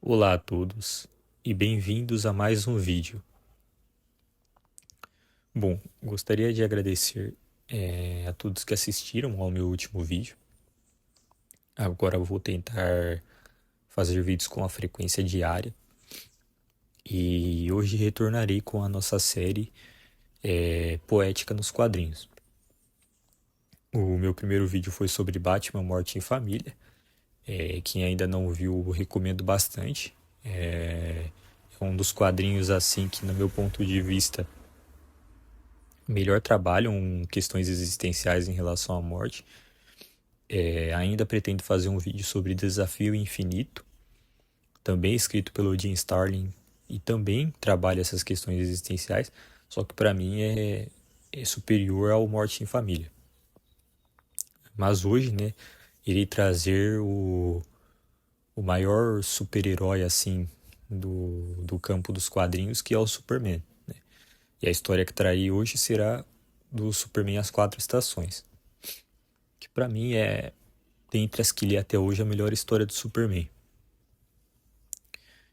Olá a todos e bem-vindos a mais um vídeo. Bom, gostaria de agradecer a todos que assistiram ao meu último vídeo. Agora eu vou tentar fazer vídeos com a frequência diária e hoje retornarei com a nossa série Poética nos Quadrinhos. O meu primeiro vídeo foi sobre Batman, Morte em Família. Quem ainda não viu, recomendo bastante. É um dos quadrinhos assim que, no meu ponto de vista, melhor trabalham questões existenciais em relação à morte. Ainda pretendo fazer um vídeo sobre Desafio Infinito, também escrito pelo Jim Starlin, e também trabalha essas questões existenciais, só que para mim é superior ao Morte em Família. Mas hoje, né, irei trazer o maior super-herói assim do campo dos quadrinhos, que é o Superman, né? E a história que trarei hoje será do Superman As Quatro Estações, que para mim é, dentre as que li até hoje, a melhor história do Superman.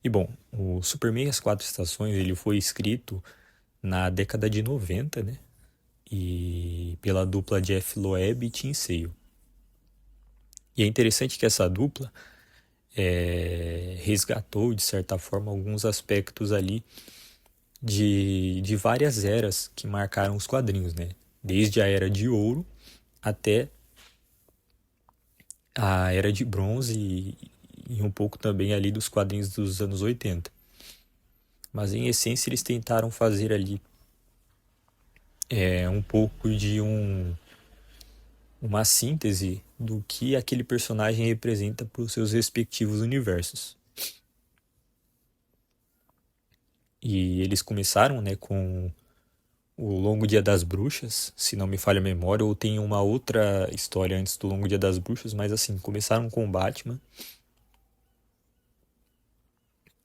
E bom, o Superman As Quatro Estações ele foi escrito na década de 90, né? E pela dupla Jeff Loeb e Tim Sale. E é interessante que essa dupla resgatou, de certa forma, alguns aspectos ali de várias eras que marcaram os quadrinhos, né? Desde a Era de Ouro até a Era de Bronze e um pouco também ali dos quadrinhos dos anos 80. Mas em essência eles tentaram fazer ali um pouco de uma síntese do que aquele personagem representa para os seus respectivos universos. E eles começaram, né, com o Longo Dia das Bruxas, se não me falha a memória, ou tem uma outra história antes do Longo Dia das Bruxas, mas assim, começaram com o Batman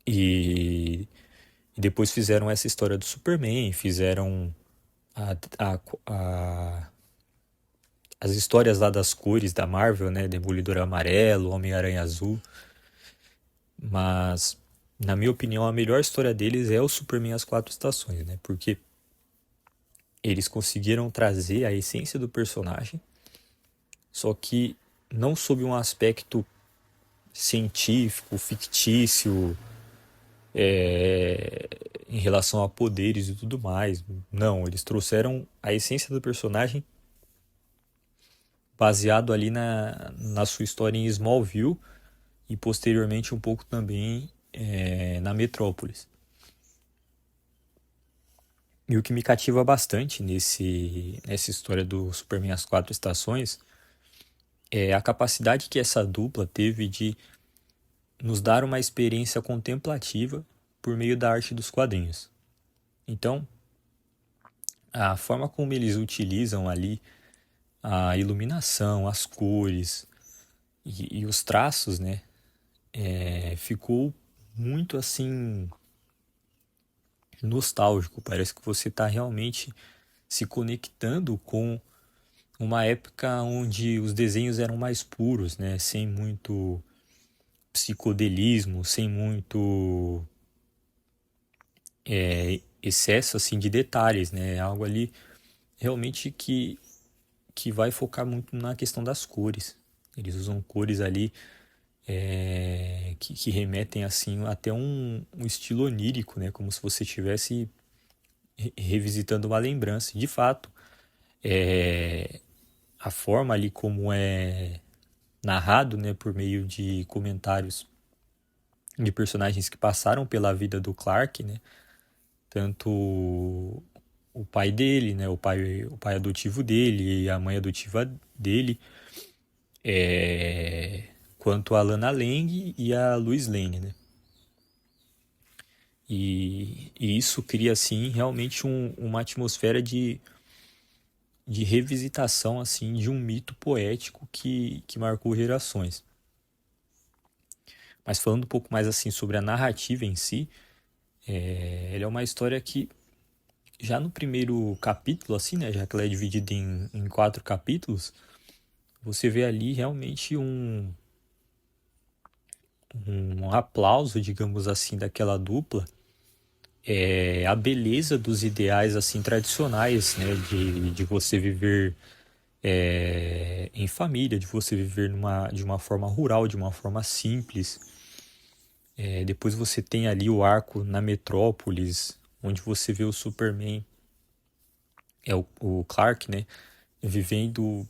e, e depois fizeram essa história do Superman, fizeram a, a, a, as histórias lá das cores da Marvel, né, Demolidor Amarelo, Homem-Aranha Azul, mas na minha opinião a melhor história deles é o Superman As Quatro Estações, né, porque eles conseguiram trazer a essência do personagem, só que não sob um aspecto científico, fictício, em relação a poderes e tudo mais. Não, eles trouxeram a essência do personagem baseado ali na sua história em Smallville e posteriormente um pouco também na Metrópolis. E o que me cativa bastante nessa história do Superman As Quatro Estações é a capacidade que essa dupla teve de nos dar uma experiência contemplativa por meio da arte dos quadrinhos. Então, a forma como eles utilizam ali a iluminação, as cores e os traços, né, ficou muito assim nostálgico. Parece que você está realmente se conectando com uma época onde os desenhos eram mais puros, né, sem muito psicodelismo, sem muito excesso assim de detalhes, né, algo ali realmente que vai focar muito na questão das cores. Eles usam cores ali que remetem assim até um estilo onírico, né? Como se você estivesse revisitando uma lembrança. De fato, a forma ali como é narrado, né, por meio de comentários de personagens que passaram pela vida do Clark, né? Tanto o pai dele, né, o pai adotivo dele e a mãe adotiva dele, quanto a Lana Lang e a Lois Lane, né? E isso cria, assim, realmente uma atmosfera de revisitação, assim, de um mito poético que marcou gerações. Mas falando um pouco mais, assim, sobre a narrativa em si, ela é uma história que, já no primeiro capítulo, assim, né, já que ela é dividida em 4 capítulos, você vê ali realmente um aplauso, digamos assim, daquela dupla é a beleza dos ideais assim tradicionais, né, de você viver em família, de você viver de uma forma rural, de uma forma simples. Depois você tem ali o arco na Metrópolis, onde você vê o Superman, o Clark, né, vivendo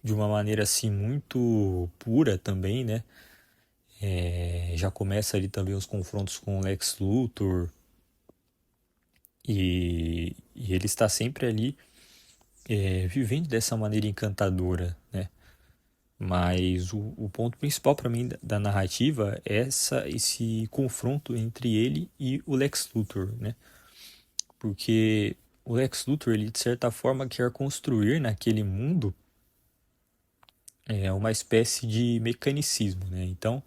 de uma maneira assim muito pura também, né? Já começa ali também os confrontos com o Lex Luthor e ele está sempre ali vivendo dessa maneira encantadora, né? Mas o ponto principal para mim da narrativa é esse confronto entre ele e o Lex Luthor, né? Porque o Lex Luthor, ele de certa forma quer construir naquele mundo uma espécie de mecanicismo, né? Então,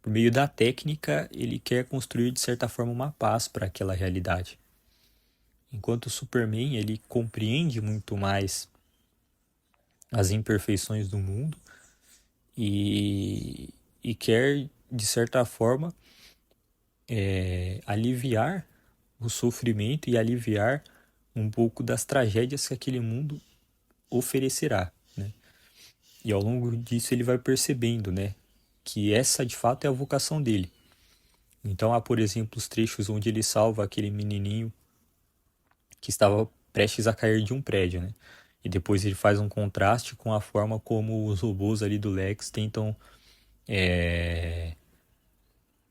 por meio da técnica, ele quer construir de certa forma uma paz para aquela realidade. Enquanto o Superman, ele compreende muito mais as imperfeições do mundo e quer, de certa forma, aliviar o sofrimento e aliviar um pouco das tragédias que aquele mundo oferecerá, né? E ao longo disso ele vai percebendo, né, que essa de fato é a vocação dele. Então há, por exemplo, os trechos onde ele salva aquele menininho que estava prestes a cair de um prédio, né? E depois ele faz um contraste com a forma como os robôs ali do Lex tentam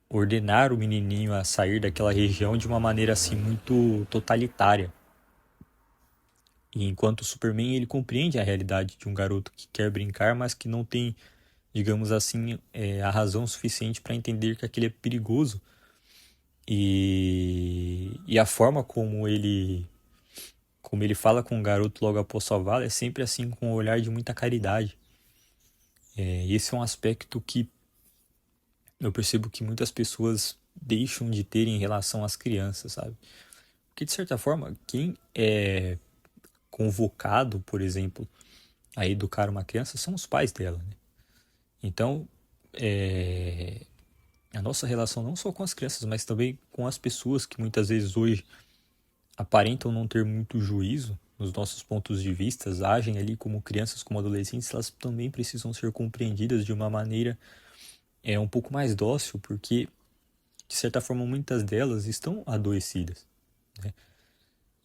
ordenar o menininho a sair daquela região de uma maneira assim muito totalitária. E enquanto o Superman ele compreende a realidade de um garoto que quer brincar, mas que não tem, digamos assim, a razão suficiente para entender que aquele é perigoso. E a forma como ele fala com o garoto logo após salvá-lo é sempre assim com um olhar de muita caridade. Esse é um aspecto que eu percebo que muitas pessoas deixam de ter em relação às crianças, sabe? Porque de certa forma, quem é convocado, por exemplo, a educar uma criança são os pais dela, né? Então, a nossa relação não só com as crianças, mas também com as pessoas que muitas vezes hoje aparentam não ter muito juízo nos nossos pontos de vista, agem ali como crianças, como adolescentes, elas também precisam ser compreendidas de uma maneira um pouco mais dócil, porque de certa forma muitas delas estão adoecidas, né?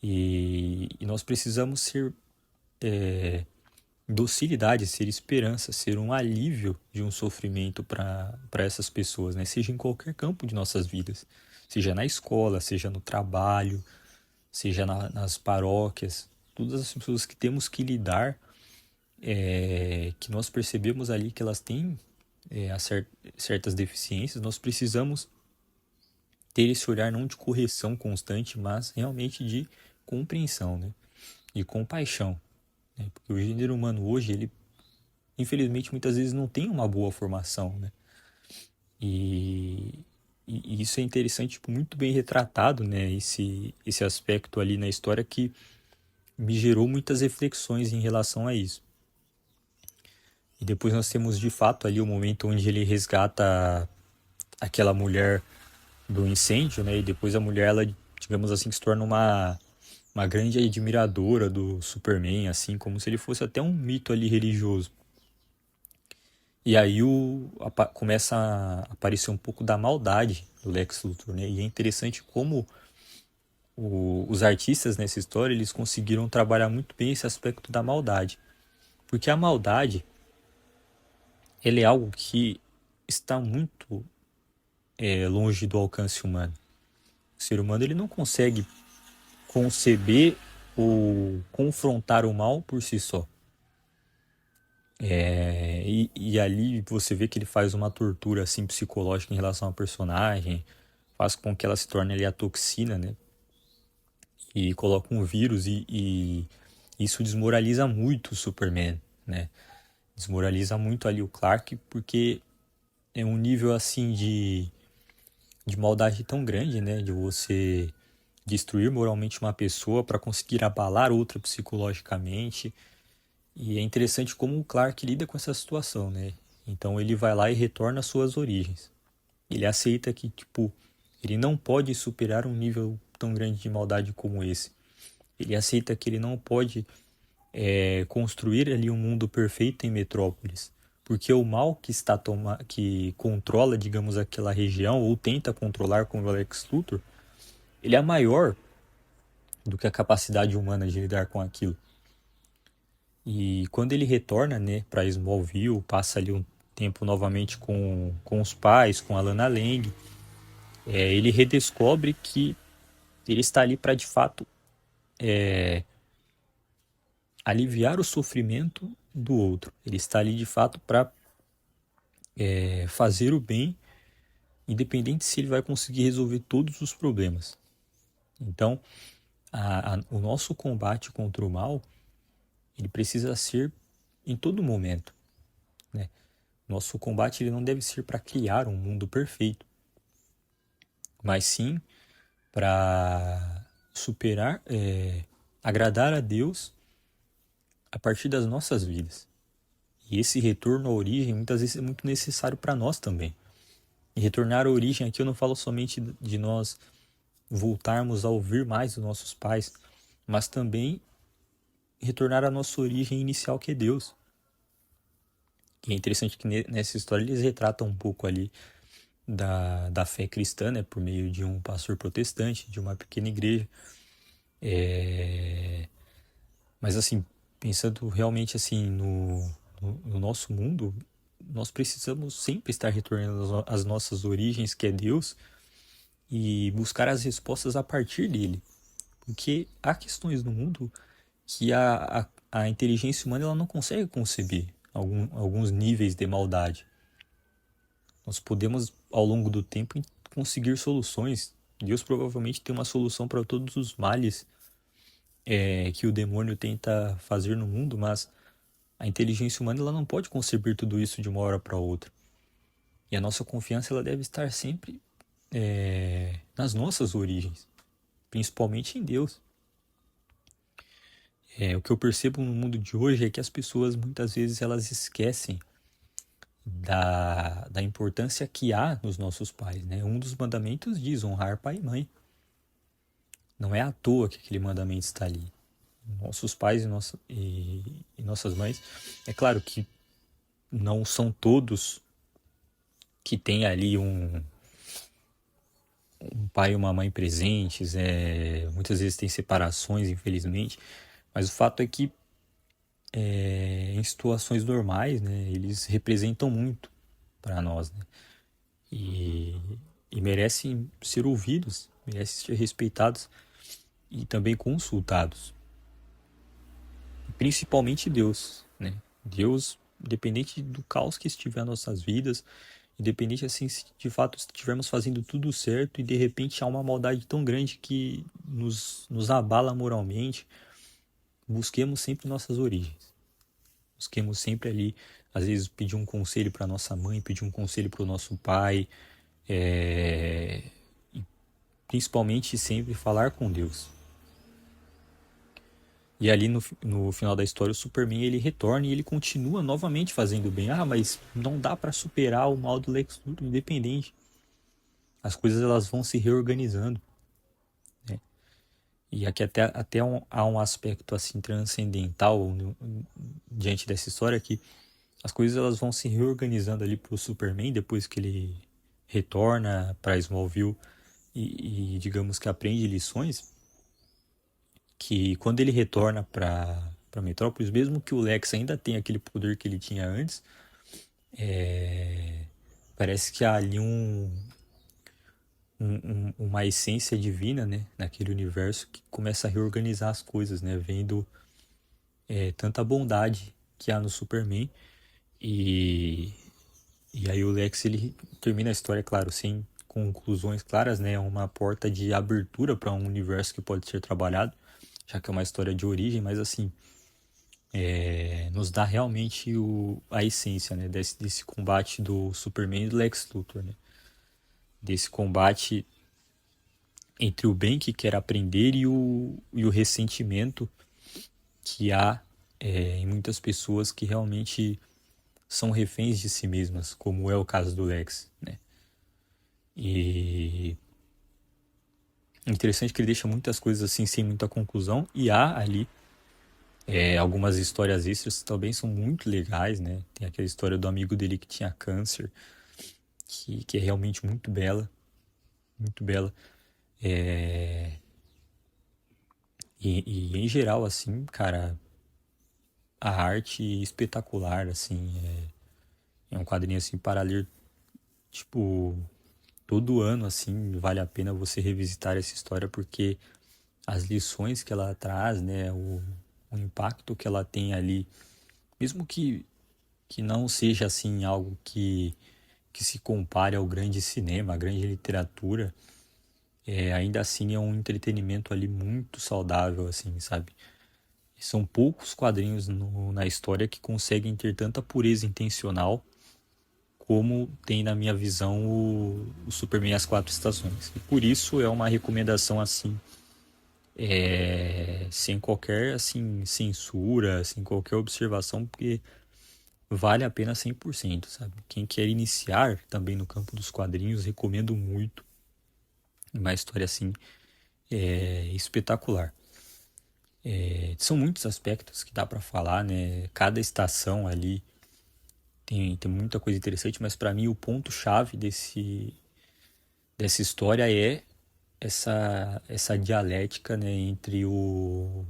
E nós precisamos ser docilidade, ser esperança, ser um alívio de um sofrimento para essas pessoas, né? Seja em qualquer campo de nossas vidas, seja na escola, seja no trabalho, seja nas paróquias, todas as pessoas que temos que lidar, que nós percebemos ali que elas têm certas deficiências, nós precisamos ter esse olhar não de correção constante, mas realmente de compreensão, né? E compaixão, né? Porque o gênero humano hoje, ele infelizmente muitas vezes não tem uma boa formação, né? E, e isso é interessante, tipo, muito bem retratado, né? Esse aspecto ali na história que me gerou muitas reflexões em relação a isso. E depois nós temos de fato ali o momento onde ele resgata aquela mulher do incêndio, né? E depois a mulher, ela, digamos assim, se torna uma grande admiradora do Superman, assim, como se ele fosse até um mito ali religioso. E aí começa a aparecer um pouco da maldade do Lex Luthor, né? E é interessante como os artistas nessa história, eles conseguiram trabalhar muito bem esse aspecto da maldade. Porque a maldade, ele é algo que está muito longe do alcance humano. O ser humano, ele não consegue conceber ou confrontar o mal por si só. E ali você vê que ele faz uma tortura assim psicológica em relação ao personagem, faz com que ela se torne ali a toxina, né? E coloca um vírus e isso desmoraliza muito o Superman, né? Desmoraliza muito ali o Clark porque é um nível assim de maldade tão grande, né? De você destruir moralmente uma pessoa para conseguir abalar outra psicologicamente. E é interessante como o Clark lida com essa situação, né? Então ele vai lá e retorna às suas origens. Ele aceita que, tipo, ele não pode superar um nível tão grande de maldade como esse. Ele aceita que ele não pode construir ali um mundo perfeito em Metrópolis. Porque o mal que controla, digamos, aquela região, ou tenta controlar com o Lex Luthor, ele é maior do que a capacidade humana de lidar com aquilo. E quando ele retorna, né, para Smallville, passa ali um tempo novamente com os pais, com a Lana Lang, ele redescobre que ele está ali para, de fato, aliviar o sofrimento do outro. Ele está ali, de fato, para fazer o bem, independente se ele vai conseguir resolver todos os problemas. Então, o nosso combate contra o mal, ele precisa ser em todo momento, né? Nosso combate ele não deve ser para criar um mundo perfeito, mas sim para superar, agradar a Deus a partir das nossas vidas. E esse retorno à origem muitas vezes é muito necessário para nós também. E retornar à origem aqui eu não falo somente de nós voltarmos a ouvir mais os nossos pais, mas também retornar à nossa origem inicial, que é Deus. E é interessante que nessa história eles retratam um pouco ali da fé cristã, né, por meio de um pastor protestante, de uma pequena igreja. Mas assim, pensando realmente assim no nosso mundo, nós precisamos sempre estar retornando às nossas origens, que é Deus, e buscar as respostas a partir dele. Porque há questões no mundo que a inteligência humana ela não consegue conceber alguns níveis de maldade. Nós podemos, ao longo do tempo, conseguir soluções. Deus provavelmente tem uma solução para todos os males que o demônio tenta fazer no mundo, mas a inteligência humana ela não pode conceber tudo isso de uma hora para outra. E a nossa confiança ela deve estar sempre nas nossas origens, principalmente em Deus. O que eu percebo no mundo de hoje é que as pessoas muitas vezes elas esquecem da importância que há nos nossos pais, né? Um dos mandamentos diz honrar pai e mãe. Não é à toa que aquele mandamento está ali. Nossos pais e nossas mães, é claro que não são todos que têm ali um pai e uma mãe presentes, muitas vezes tem separações, infelizmente, mas o fato é que em situações normais, né, eles representam muito para nós, né? E merecem ser ouvidos, merecem ser respeitados e também consultados. Principalmente Deus, né? Deus, independente do caos que estiver nas nossas vidas, independente assim se de fato estivermos fazendo tudo certo e de repente há uma maldade tão grande que nos abala moralmente, busquemos sempre nossas origens. Busquemos sempre ali, às vezes pedir um conselho para nossa mãe, pedir um conselho para o nosso pai, e principalmente sempre falar com Deus. E ali no final da história o Superman ele retorna e ele continua novamente fazendo bem. Mas não dá para superar o mal do Lex Luthor independente. As coisas elas vão se reorganizando, né? E aqui até há um aspecto assim transcendental diante dessa história, que as coisas elas vão se reorganizando ali pro Superman depois que ele retorna para Smallville e digamos que aprende lições, que quando ele retorna para Metrópolis, mesmo que o Lex ainda tenha aquele poder que ele tinha antes, parece que há ali uma essência divina, né, naquele universo que começa a reorganizar as coisas, né, vendo tanta bondade que há no Superman. E aí o Lex ele termina a história, claro, sem conclusões claras, né, uma porta de abertura para um universo que pode ser trabalhado, já que é uma história de origem, mas assim, nos dá realmente a essência, né, desse combate do Superman e do Lex Luthor, né? Desse combate entre o bem que quer aprender e o ressentimento que há em muitas pessoas que realmente são reféns de si mesmas, como é o caso do Lex, né? E interessante que ele deixa muitas coisas assim sem muita conclusão. E há ali algumas histórias extras que também são muito legais, né? Tem aquela história do amigo dele que tinha câncer, que é realmente muito bela, muito bela. E em geral, assim, cara, a arte espetacular, assim, é um quadrinho assim para ler, tipo, todo ano, assim, vale a pena você revisitar essa história porque as lições que ela traz, né, o impacto que ela tem ali, mesmo que não seja assim algo que se compare ao grande cinema, à grande literatura, ainda assim é um entretenimento ali muito saudável, assim, sabe? São poucos quadrinhos na história que conseguem ter tanta pureza intencional como tem na minha visão o Superman e as Quatro Estações. E por isso é uma recomendação assim, sem qualquer assim censura, sem qualquer observação, porque vale a pena 100%, sabe? Quem quer iniciar também no campo dos quadrinhos, recomendo muito. Uma história assim espetacular. São muitos aspectos que dá para falar, né? Cada estação ali tem muita coisa interessante, mas para mim o ponto-chave dessa história é essa dialética, né, entre o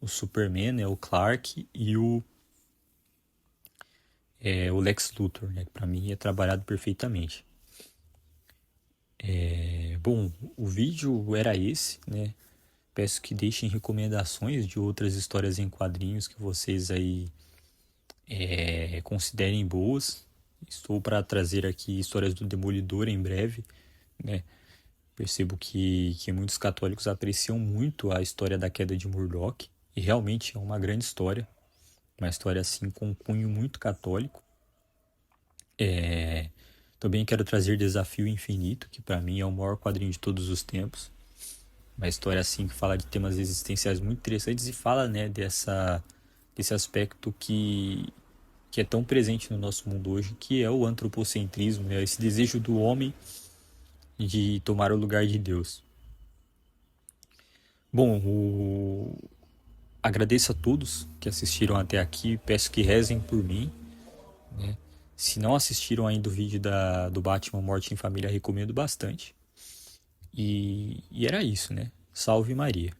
Superman, né, o Clark, e o Lex Luthor, né, que para mim é trabalhado perfeitamente. Bom, o vídeo era esse, né? Peço que deixem recomendações de outras histórias em quadrinhos que vocês aí considerem boas. Estou para trazer aqui histórias do Demolidor em breve, né? Percebo que muitos católicos apreciam muito a história da queda de Murdoch, e realmente é uma grande história, uma história assim com um cunho muito católico. Também quero trazer Desafio Infinito, que para mim é o maior quadrinho de todos os tempos. Uma história assim que fala de temas existenciais muito interessantes e fala, né, desse aspecto que é tão presente no nosso mundo hoje, que é o antropocentrismo, né, esse desejo do homem de tomar o lugar de Deus. Bom, agradeço a todos que assistiram até aqui, peço que rezem por mim, né? Se não assistiram ainda o vídeo do Batman Morte em Família, recomendo bastante. E era isso, né? Salve Maria.